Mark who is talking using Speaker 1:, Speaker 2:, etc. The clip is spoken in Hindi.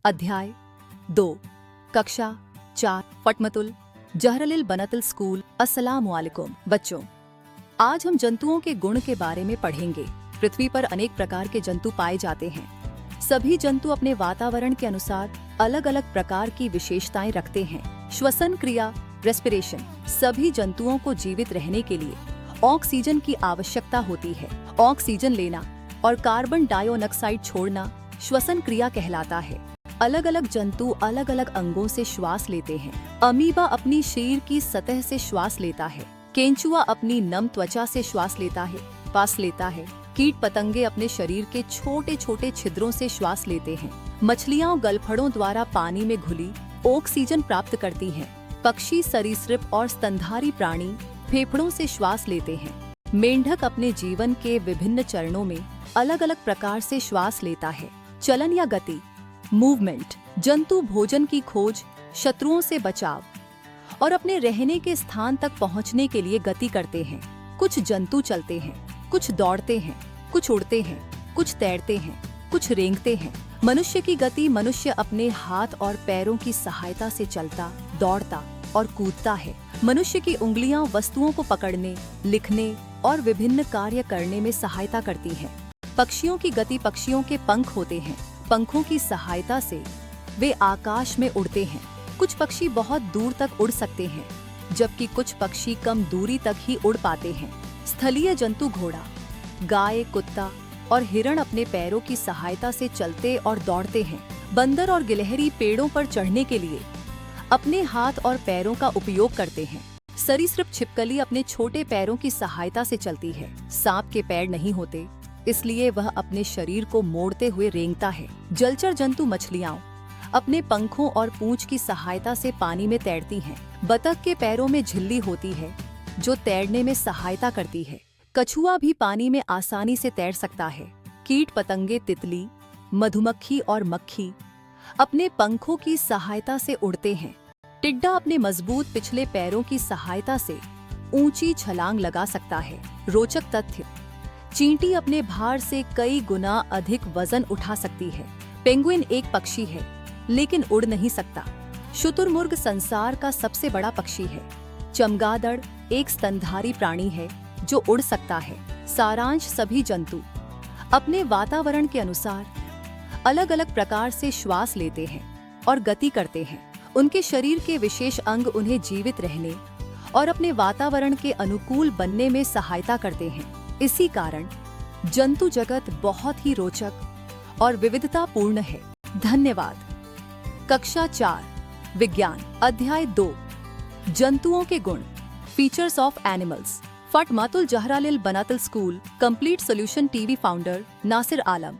Speaker 1: अध्याय 2 कक्षा 4 फटमतुल जहरलिल बनतल स्कूल। अस्सलामुअलैकुम बच्चों, आज हम जंतुओं के गुण के बारे में पढ़ेंगे। पृथ्वी पर अनेक प्रकार के जंतु पाए जाते हैं। सभी जंतु अपने वातावरण के अनुसार अलग अलग प्रकार की विशेषताएं रखते हैं। श्वसन क्रिया रेस्पिरेशन, सभी जंतुओं को जीवित रहने के लिए ऑक्सीजन की आवश्यकता होती है। ऑक्सीजन लेना और कार्बन डाइऑक्साइड छोड़ना श्वसन क्रिया कहलाता है। अलग अलग जंतु अलग अलग अंगों से श्वास लेते हैं। अमीबा अपनी शरीर की सतह से श्वास लेता है। केंचुआ अपनी नम त्वचा से श्वास लेता है। कीट पतंगे अपने शरीर के छोटे छोटे छिद्रों से श्वास लेते हैं। मछलियां गलफड़ों द्वारा पानी में घुली ऑक्सीजन प्राप्त करती हैं। पक्षी, सरीसृप और स्तनधारी प्राणी फेफड़ों से श्वास लेते हैं। मेंढक अपने जीवन के विभिन्न चरणों में अलग अलग प्रकार से श्वास लेता है। चलन या गति मूवमेंट, जंतु भोजन की खोज, शत्रुओं से बचाव और अपने रहने के स्थान तक पहुंचने के लिए गति करते हैं। कुछ जंतु चलते हैं, कुछ दौड़ते हैं, कुछ उड़ते हैं, कुछ तैरते हैं, कुछ रेंगते हैं। मनुष्य की गति, मनुष्य अपने हाथ और पैरों की सहायता से चलता, दौड़ता और कूदता है। मनुष्य की उंगलियां वस्तुओं को पकड़ने, लिखने और विभिन्न कार्य करने में सहायता करती हैं। पक्षियों की गति, पक्षियों के पंख होते हैं। पंखों की सहायता से वे आकाश में उड़ते हैं। कुछ पक्षी बहुत दूर तक उड़ सकते हैं, जबकि कुछ पक्षी कम दूरी तक ही उड़ पाते हैं। स्थलीय जंतु घोड़ा, गाय, कुत्ता और हिरण अपने पैरों की सहायता से चलते और दौड़ते हैं। बंदर और गिलहरी पेड़ों पर चढ़ने के लिए अपने हाथ और पैरों का उपयोग करते हैं। सरीसृप छिपकली अपने छोटे पैरों की सहायता से चलती है। सांप के पैर नहीं होते, इसलिए वह अपने शरीर को मोड़ते हुए रेंगता है। जलचर जंतु मछलियां अपने पंखों और पूंछ की सहायता से पानी में तैरती हैं। बतख के पैरों में झिल्ली होती है, जो तैरने में सहायता करती है। कछुआ भी पानी में आसानी से तैर सकता है। कीट पतंगे, तितली, मधुमक्खी और मक्खी अपने पंखों की सहायता से उड़ते हैं। टिड्डा अपने मजबूत पिछले पैरों की सहायता से ऊंची छलांग लगा सकता है। रोचक तथ्य, चींटी अपने भार से कई गुना अधिक वजन उठा सकती है। पेंगुइन एक पक्षी है, लेकिन उड़ नहीं सकता। शुतुरमुर्ग संसार का सबसे बड़ा पक्षी है। चमगादड़ एक स्तनधारी प्राणी है जो उड़ सकता है। सारांश, सभी जंतु अपने वातावरण के अनुसार अलग अलग प्रकार से श्वास लेते हैं और गति करते हैं। उनके शरीर के विशेष अंग उन्हें जीवित रहने और अपने वातावरण के अनुकूल बनने में सहायता करते हैं। इसी कारण जंतु जगत बहुत ही रोचक और विविधतापूर्ण है। धन्यवाद। कक्षा 4 विज्ञान, अध्याय 2 जंतुओं के गुण, फीचर्स ऑफ एनिमल्स। फटमतुल जहरलिल बनतल school, complete solution TV founder Nasir आलम।